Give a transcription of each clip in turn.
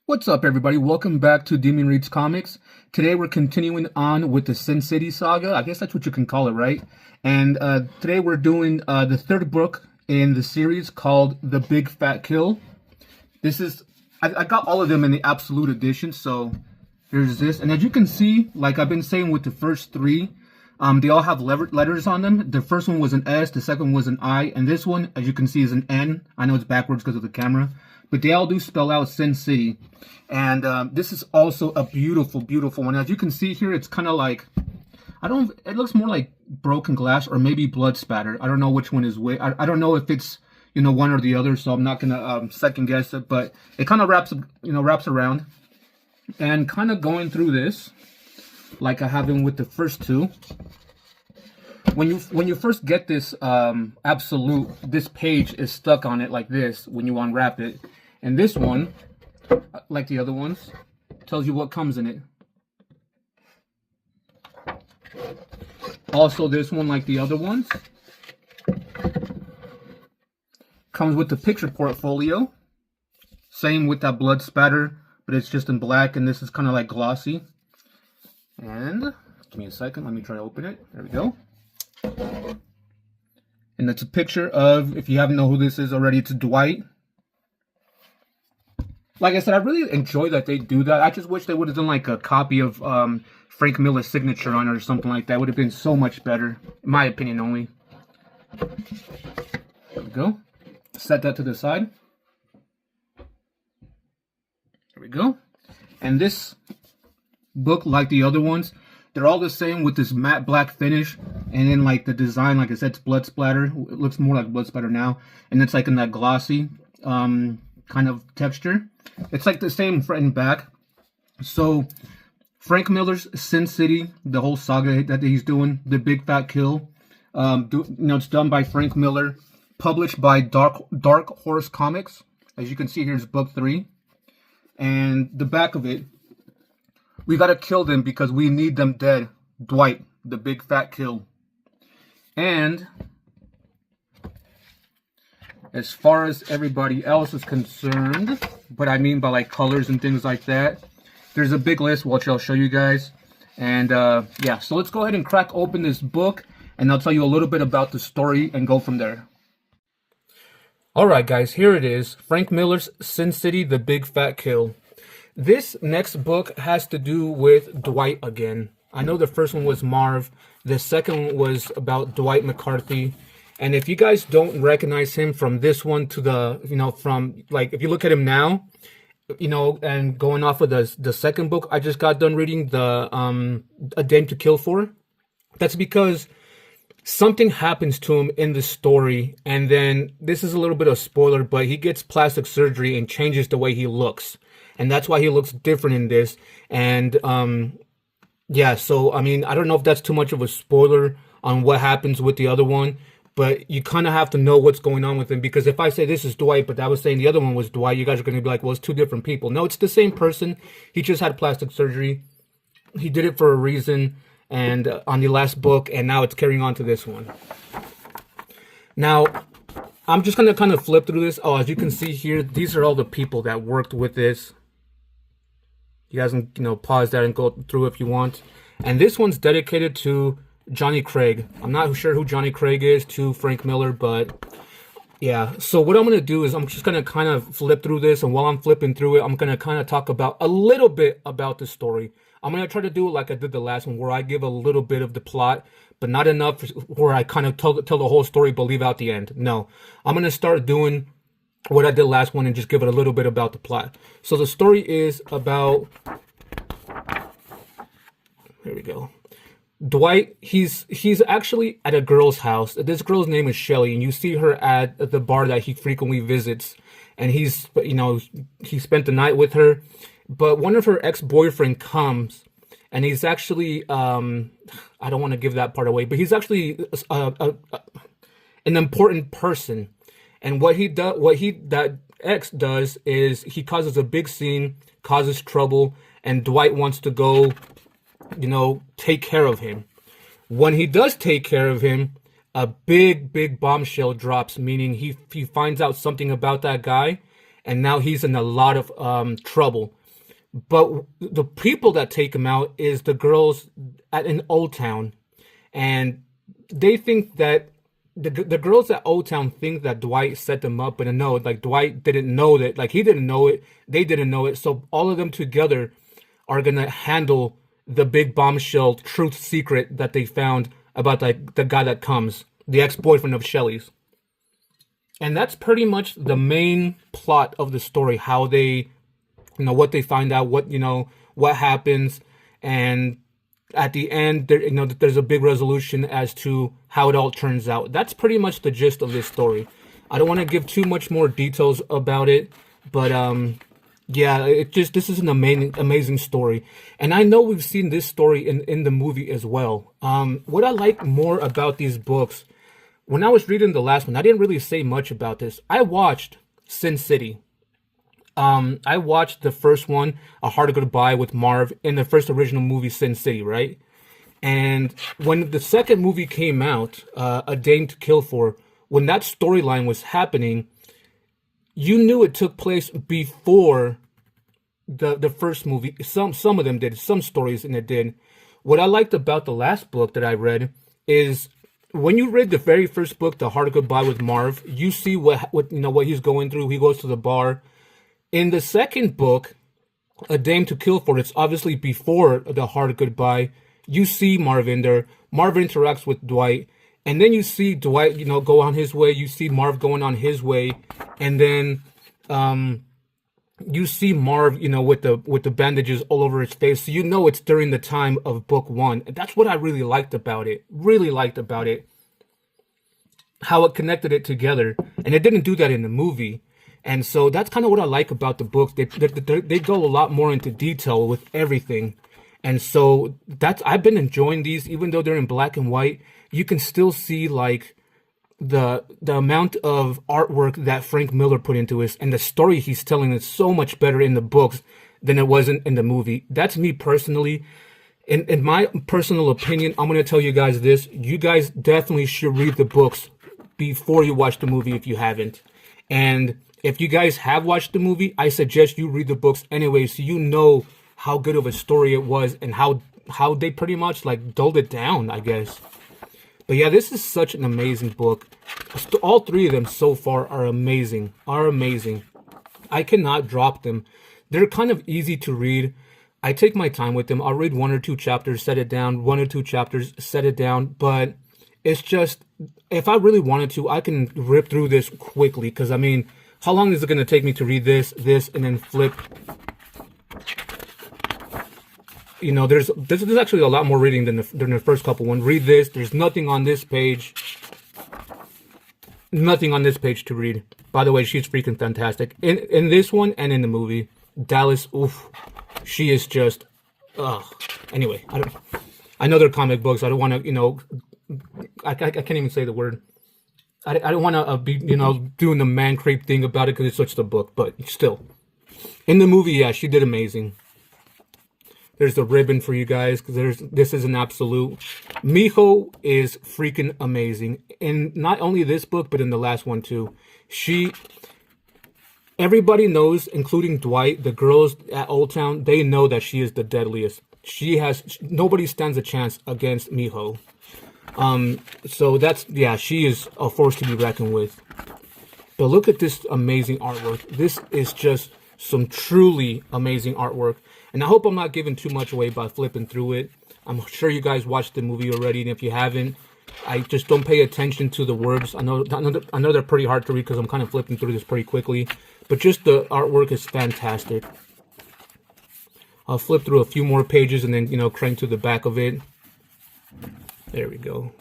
What's up, everybody? Welcome back to Demon Reads Comics. Today we're continuing on with the Sin City saga. I guess that's what you can call it, right? And today we're doing the third book in the series called The Big Fat Kill. This is, I got all of them in the Absolute Edition, so here's this. And as you can see, like I've been saying with the first three, they all have letters on them. The first one was an S, the second one was an I, and this one, as you can see, is an N. I know it's backwards because of the camera, but they all do spell out Sin City. And this is also a beautiful, beautiful one. As you can see here, it's kind of like, it looks more like broken glass or maybe blood spatter. I don't know which one is which. I don't know if it's, one or the other, so I'm not going to second guess it, but it kind of wraps around. And kind of going through this, like I have been with the first two. When you first get this Absolute, this page is stuck on it like this when you unwrap it. And this one, like the other ones, tells you what comes in it. Also, this one, like the other ones, comes with the picture portfolio. Same with that blood spatter, but it's just in black, and this is kind of like glossy. And give me a second, let me try to open it. There we go. And it's a picture of, if you haven't know who this is already, it's Dwight. Like I said, I really enjoy that they do that. I just wish they would have done like a copy of Frank Miller's signature on it or something like that. Would have been so much better, in my opinion only. There we go. Set that to the side. There we go. And this book, like the other ones, they're all the same with this matte black finish. And then like the design, like I said, it's blood splatter. It looks more like blood splatter now. And it's like in that glossy kind of texture. It's like the same front and back. So Frank Miller's Sin City, the whole saga that he's doing, The Big Fat Kill. It's done by Frank Miller, published by Dark Horse Comics. As you can see, here's book 3. And the back of it, we gotta kill them because we need them dead. Dwight, the Big Fat Kill. And as far as everybody else is concerned, but I mean by like colors and things like that, there's a big list which I'll show you guys. And yeah, so let's go ahead and crack open this book, and I'll tell you a little bit about the story and go from there. Alright guys, here it is. Frank Miller's Sin City, The Big Fat Kill. This next book has to do with Dwight again. I know the first one was Marv. The second one was about Dwight McCarthy. And if you guys don't recognize him from this one to the, from, like, if you look at him now, and going off of the second book I just got done reading, the A Dame to Kill For, that's because something happens to him in the story, and then this is a little bit of spoiler, but he gets plastic surgery and changes the way he looks. And that's why he looks different in this. And yeah, so I mean, I don't know if that's too much of a spoiler on what happens with the other one, but you kind of have to know what's going on with him, because if I say this is Dwight, but I was saying the other one was Dwight, you guys are going to be like, well, it's two different people. No, it's the same person. He just had plastic surgery. He did it for a reason, and on the last book, and now it's carrying on to this one. Now, I'm just going to kind of flip through this. Oh, as you can see here, these are all the people that worked with this. You guys can, pause that and go through if you want. And this one's dedicated to Johnny Craig. I'm not sure who Johnny Craig is to Frank Miller, but yeah. So what I'm going to do is I'm just going to kind of flip through this, and while I'm flipping through it, I'm going to kind of talk about a little bit about the story. I'm going to try to do it like I did the last one, where I give a little bit of the plot, but not enough where I kind of tell the whole story but leave out the end. No, I'm going to start doing what I did last one and just give it a little bit about the plot. So the story is about, here we go. Dwight, he's actually at a girl's house. This girl's name is Shelly, and you see her at the bar that he frequently visits. And he spent the night with her. But one of her ex-boyfriend comes, and he's actually, I don't want to give that part away, but he's actually an important person. And that ex does is he causes a big scene, causes trouble, and Dwight wants to go, take care of him. When he does take care of him, a big bombshell drops, meaning he finds out something about that guy, and now he's in a lot of trouble. But the people that take him out is the girls in Old Town, and they think that the girls at Old Town think that Dwight set them up, but no, like Dwight didn't know that, like he didn't know it, they didn't know it. So all of them together are gonna handle the big bombshell truth secret that they found about like the guy that comes, the ex-boyfriend of Shelly's. And that's pretty much the main plot of the story, how they, what they find out, what happens, and at the end, there's a big resolution as to how it all turns out. That's pretty much the gist of this story. I don't want to give too much more details about it, but yeah, this is an amazing story, and I know we've seen this story in the movie as well. What I like more about these books, when I was reading the last one, I didn't really say much about this. I watched Sin City. I watched the first one, A Hard Goodbye with Marv, in the first original movie, Sin City, right? And when the second movie came out, A Dame to Kill For, when that storyline was happening, you knew it took place before the first movie. Some of them did, some stories, and it did. What I liked about the last book that I read is when you read the very first book, The Hard Goodbye with Marv, you see what he's going through. He goes to the bar. In the second book, A Dame to Kill For, it's obviously before The Hard Goodbye. You see Marv in there. Marv interacts with Dwight. And then you see Dwight, go on his way. You see Marv going on his way. And then you see Marv, with the bandages all over his face. So it's during the time of book one. And that's what I really liked about it. How it connected it together. And it didn't do that in the movie. And so that's kind of what I like about the books. They go a lot more into detail with everything. And so I've been enjoying these, even though they're in black and white. You can still see like the amount of artwork that Frank Miller put into this, and the story he's telling is so much better in the books than it was in the movie. That's me personally. In my personal opinion, I'm going to tell you guys this. You guys definitely should read the books before you watch the movie if you haven't. And if you guys have watched the movie, I suggest you read the books anyway, so you know how good of a story it was and how they pretty much like dulled it down, I guess. But yeah, this is such an amazing book. All three of them so far are amazing. I cannot drop them. They're kind of easy to read. I take my time with them. I'll read 1 or 2 chapters, set it down, 1 or 2 chapters, set it down. But it's just, if I really wanted to, I can rip through this quickly. Because, I mean, how long is it going to take me to read this, and then flip? This is actually a lot more reading than the first couple ones. Read this. There's nothing on this page. Nothing on this page to read. By the way, she's freaking fantastic. In this one and in the movie. Dallas, oof. She is just, Anyway, I know they're comic books. I don't want to, I can't even say the word. I don't want to be, doing the man creep thing about it because it's such a book. But still, in the movie, yeah, she did amazing. There's the ribbon for you guys because this is an absolute. Miho is freaking amazing. In not only this book, but in the last one too. Everybody knows, including Dwight, the girls at Old Town, they know that she is the deadliest. Nobody stands a chance against Miho. So she is a force to be reckoned with. But look at this amazing artwork. This is just some truly amazing artwork. And I hope I'm not giving too much away by flipping through it. I'm sure you guys watched the movie already, and if you haven't, I just don't pay attention to the words. I know they're pretty hard to read because I'm kind of flipping through this pretty quickly. But just the artwork is fantastic. I'll flip through a few more pages and then, crank to the back of it. There we go.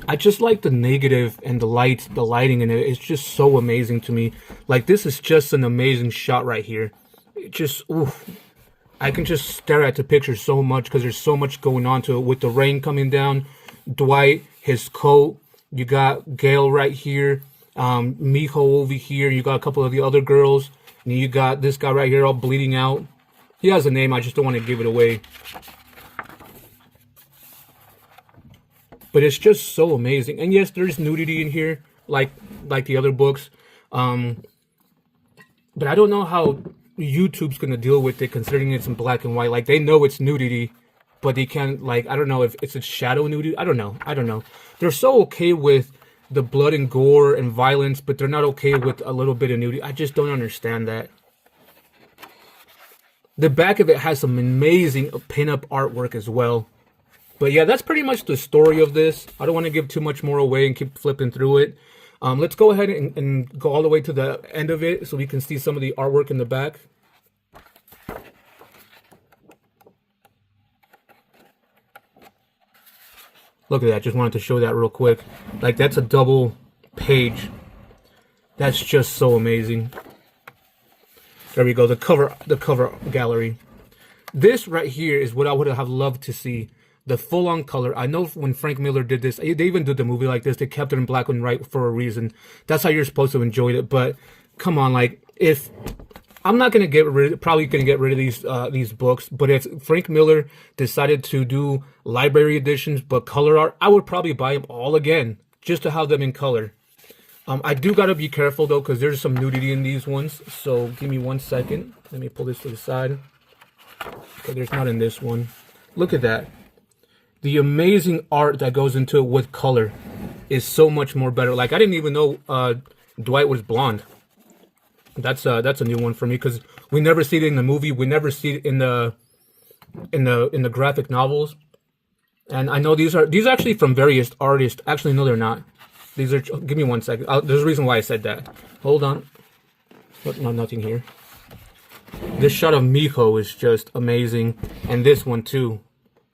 I just like the negative and the lighting in it. It's just so amazing to me. Like, this is just an amazing shot right here. It just, oof. I can just stare at the picture so much because there's so much going on to it. With the rain coming down, Dwight, his coat, you got Gail right here, Miho over here, you got a couple of the other girls, and you got this guy right here all bleeding out. He has a name, I just don't want to give it away. But it's just so amazing. And yes, there's nudity in here. Like, like the other books. But I don't know how YouTube's gonna deal with it, considering it's in black and white. Like, they know it's nudity, but they can't, like, I don't know if it's a shadow nudity. I don't know. They're so okay with the blood and gore and violence, but they're not okay with a little bit of nudity. I just don't understand that. The back of it has some amazing pin-up artwork as well. But yeah, that's pretty much the story of this. I don't want to give too much more away and keep flipping through it. Let's go ahead and go all the way to the end of it so we can see some of the artwork in the back. Look at that. Just wanted to show that real quick. Like, that's a double page. That's just so amazing. There we go. The cover gallery. This right here is what I would have loved to see. The full-on color. I know when Frank Miller did this, they even did the movie like this. They kept it in black and white for a reason. That's how you're supposed to enjoy it. But come on, like, if I'm not gonna probably gonna get rid of these books, but if Frank Miller decided to do library editions but color art, I would probably buy them all again just to have them in color. I do gotta be careful though, because there's some nudity in these ones. So give me 1 second. Let me pull this to the side. Okay, there's not in this one. Look at that. The amazing art that goes into it with color is so much more better. Like, I didn't even know Dwight was blonde. That's a new one for me, because we never see it in the movie. We never see it in the graphic novels. And I know these are actually from various artists. Actually, no, they're not. These are. Give me 1 second. There's a reason why I said that. Hold on. What? No, nothing here. This shot of Miho is just amazing, and this one too.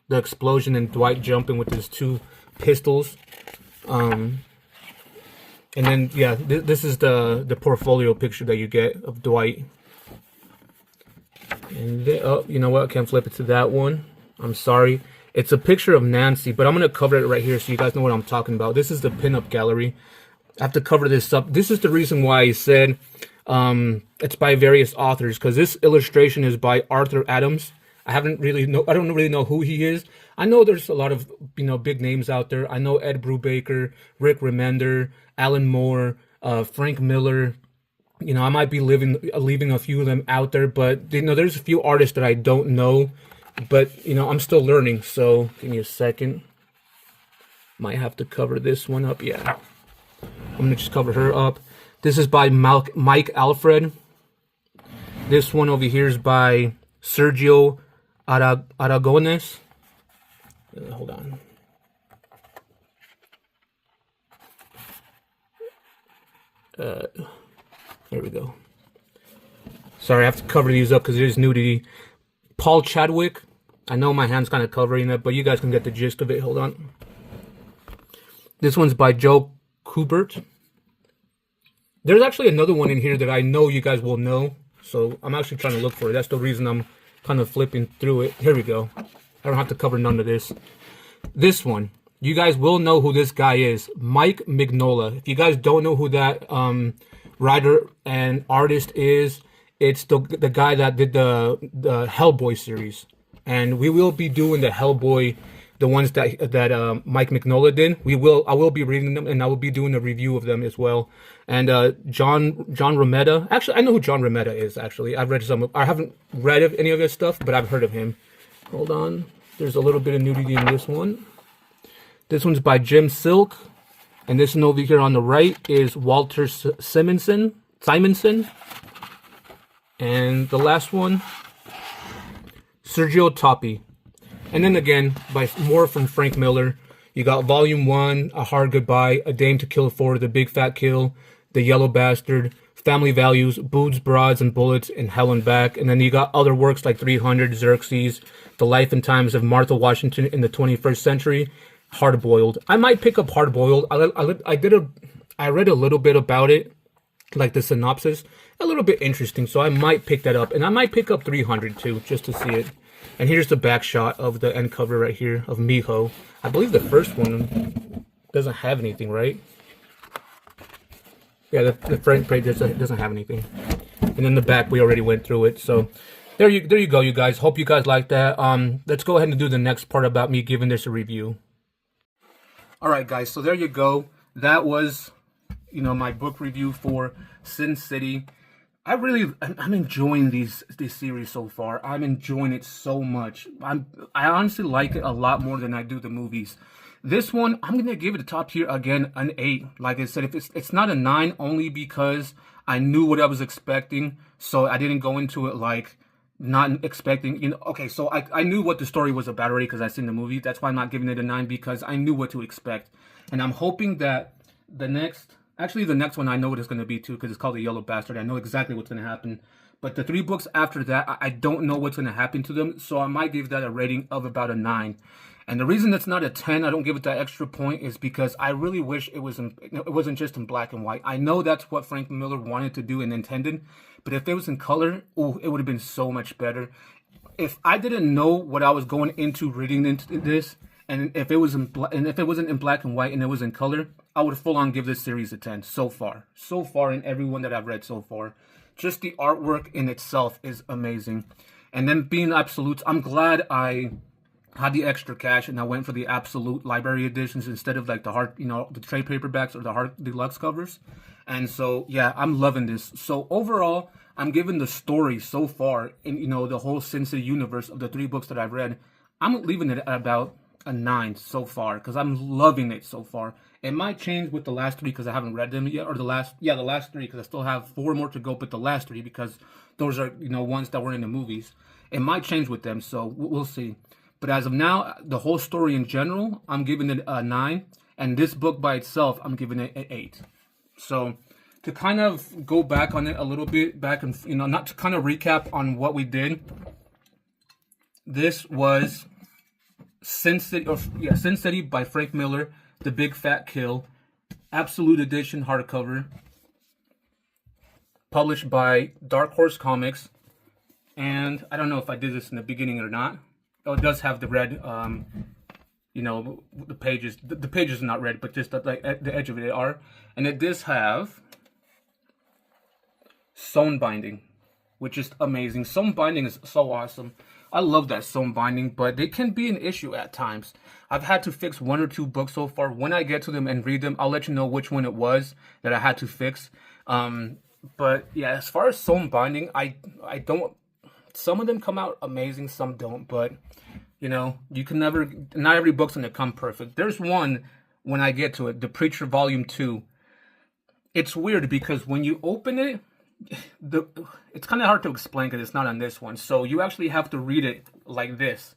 The explosion and Dwight jumping with his 2 pistols. And then, yeah, this is the portfolio picture that you get of Dwight. And then, oh, you know what? I can't flip it to that one. I'm sorry. It's a picture of Nancy, but I'm going to cover it right here so you guys know what I'm talking about. This is the pinup gallery. I have to cover this up. This is the reason why I said it's by various authors, because this illustration is by Arthur Adams. I don't really know who he is. I know there's a lot of, big names out there. I know Ed Brubaker, Rick Remender, Alan Moore, Frank Miller. I might be leaving a few of them out there, but there's a few artists that I don't know. But I'm still learning. So give me a second. Might have to cover this one up. Yeah, I'm gonna just cover her up. This is by Mike Alfred. This one over here is by Sergio Aragones. Hold on. There we go. Sorry, I have to cover these up because there's nudity. Paul Chadwick. I know my hand's kind of covering it, but you guys can get the gist of it. Hold on. This one's by Joe Kubert. There's actually another one in here that I know you guys will know. So I'm actually trying to look for it. That's the reason I'm kind of flipping through it. Here we go. I don't have to cover none of this. This one. You guys will know who this guy is. Mike Mignola. If you guys don't know who that writer and artist is, it's the guy that did the Hellboy series. And we will be doing the Hellboy, the ones that Mike Mignola did. I will be reading them, and I will be doing a review of them as well. And John Romita. Actually, I know who John Romita is. Actually, I've read some. I haven't read of any of his stuff, but I've heard of him. Hold on. There's a little bit of nudity in this one. This one's by Jim Silk, and this one over here on the right is Walter Simonson. And the last one, Sergio Toppi. And then again, by more from Frank Miller. You got Volume 1, A Hard Goodbye, A Dame to Kill For, The Big Fat Kill, The Yellow Bastard, Family Values, Boobs, Broads, and Bullets, and Hell and Back. And then you got other works like 300, Xerxes, The Life and Times of Martha Washington in the 21st Century, Hard Boiled. I might pick up Hard Boiled. I read a little bit about it, like the synopsis. A little bit interesting, so I might pick that up. And I might pick up 300 too, just to see it. And here's the back shot of the end cover right here of Miho. I believe the first one doesn't have anything, right? Yeah, the front page doesn't have anything. And then the back, we already went through it. So there you go, you guys. Hope you guys like that. Let's go ahead and do the next part about me giving this a review. All right, guys. So there you go. That was, my book review for Sin City. I'm enjoying this series so far. I'm enjoying it so much. I honestly like it a lot more than I do the movies. This one, I'm gonna give it a top tier again, an 8. Like I said, if it's not a 9, only because I knew what I was expecting, so I didn't go into it like not expecting. Okay, so I knew what the story was about already because I seen the movie. That's why I'm not giving it a 9, because I knew what to expect, and I'm hoping that the next one I know what it's going to be too, because it's called The Yellow Bastard. I know exactly what's going to happen. But the 3 books after that, I don't know what's going to happen to them, so I might give that a rating of about a 9. And the reason it's not a 10, I don't give it that extra point, is because I really wish it wasn't just in black and white. I know that's what Frank Miller wanted to do and intended, but if it was in color, it would have been so much better. If I didn't know what I was going into reading into this, and if it wasn't in black and white and it was in color, I would full on give this series a 10 so far in every one that I've read so far. Just the artwork in itself is amazing. And then being absolutes, I'm glad I had the extra cash and I went for the absolute library editions instead of like the hard, the trade paperbacks or the hard deluxe covers. And so, yeah, I'm loving this. So overall, I'm giving the story so far in, the whole Sin City universe of the 3 books that I've read, I'm leaving it at about a 9 so far, because I'm loving it so far. It might change with the last 3 because I haven't read them yet, or the last 3, because I still have 4 more to go, but the last 3 because those are, ones that were in the movies. It might change with them, so we'll see. But as of now, the whole story in general, I'm giving it a 9. And this book by itself, I'm giving it an 8. So to kind of go back on it a little bit, and, not to kind of recap on what we did. This was Sin City by Frank Miller, The Big Fat Kill, Absolute Edition hardcover, published by Dark Horse Comics. And I don't know if I did this in the beginning or not. Oh, it does have the red, the pages. The pages are not red, but just like at the edge of it are. And it does have sewn binding, which is amazing. Sewn binding is so awesome. I love that sewn binding, but it can be an issue at times. I've had to fix 1 or 2 books so far. When I get to them and read them, I'll let you know which one it was that I had to fix. But yeah, as far as sewn binding, I don't. Some of them come out amazing, some don't. But you can never. Not every book's gonna come perfect. There's one when I get to it, The Preacher Volume 2. It's weird because when you open it, it's kind of hard to explain because it's not on this one. So you actually have to read it like this,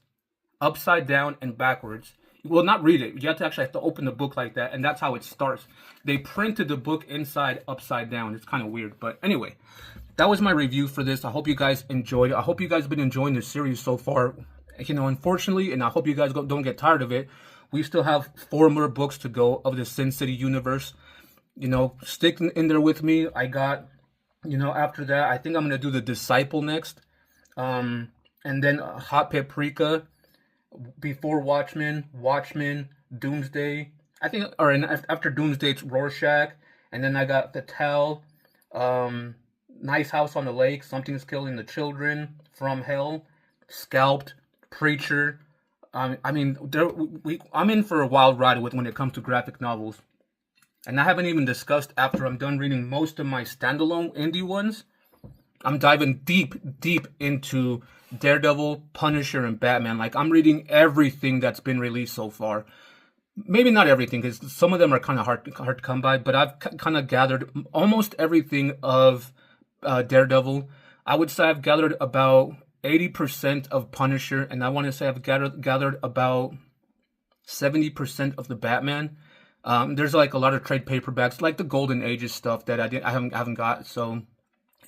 upside down and backwards. Well, not read it. You have to open the book like that, and that's how it starts. They printed the book inside upside down. It's kind of weird, but anyway, that was my review for this. I hope you guys enjoyed it. I hope you guys have been enjoying this series so far. Unfortunately, and I hope you guys don't get tired of it, we still have 4 more books to go of the Sin City universe. Stick in there with me. I got, after that, I think I'm going to do The Disciple next. And then Hot Paprika, before Watchmen, Doomsday. I think, or after Doomsday, it's Rorschach. And then I got The Tell, Nice House on the Lake, Something's Killing the Children, From Hell, Scalped, Preacher. I'm in for a wild ride when it comes to graphic novels. And I haven't even discussed, after I'm done reading most of my standalone indie ones, I'm diving deep into Daredevil, Punisher, and Batman. Like, I'm reading everything that's been released so far. Maybe not everything, because some of them are kind of hard to come by, but I've kind of gathered almost everything of Daredevil. I would say I've gathered about 80% of Punisher, and I want to say I've gathered about 70% of the Batman. There's like a lot of trade paperbacks, like the Golden Ages stuff that I haven't got. So,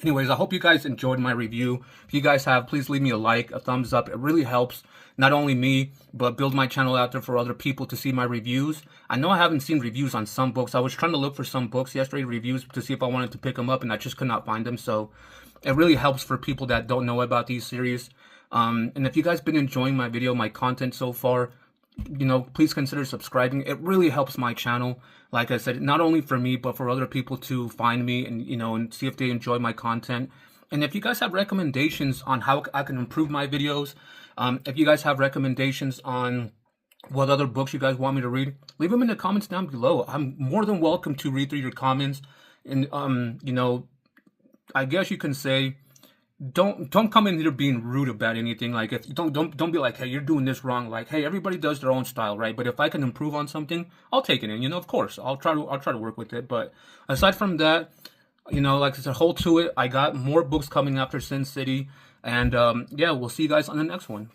anyways, I hope you guys enjoyed my review. If you guys have, please leave me a like, a thumbs up. It really helps not only me, but build my channel out there for other people to see my reviews. I know I haven't seen reviews on some books. I was trying to look for some books yesterday, reviews, to see if I wanted to pick them up, and I just could not find them. So it really helps for people that don't know about these series. And if you guys been enjoying my video, my content so far, please consider subscribing. It really helps my channel. Like I said, not only for me, but for other people to find me and, and see if they enjoy my content. And if you guys have recommendations on how I can improve my videos, if you guys have recommendations on, what other books you guys want me to read, leave them in the comments down below. I'm more than welcome to read through your comments. And you know, I guess you can say, don't come in here being rude about anything. Like, if don't be like, hey, you're doing this wrong. Like, hey, everybody does their own style, right? But if I can improve on something, I'll take it in. You know, of course, I'll try to work with it. But aside from that, you know, like I said, hold to it. I got more books coming after Sin City, and yeah, we'll see you guys on the next one.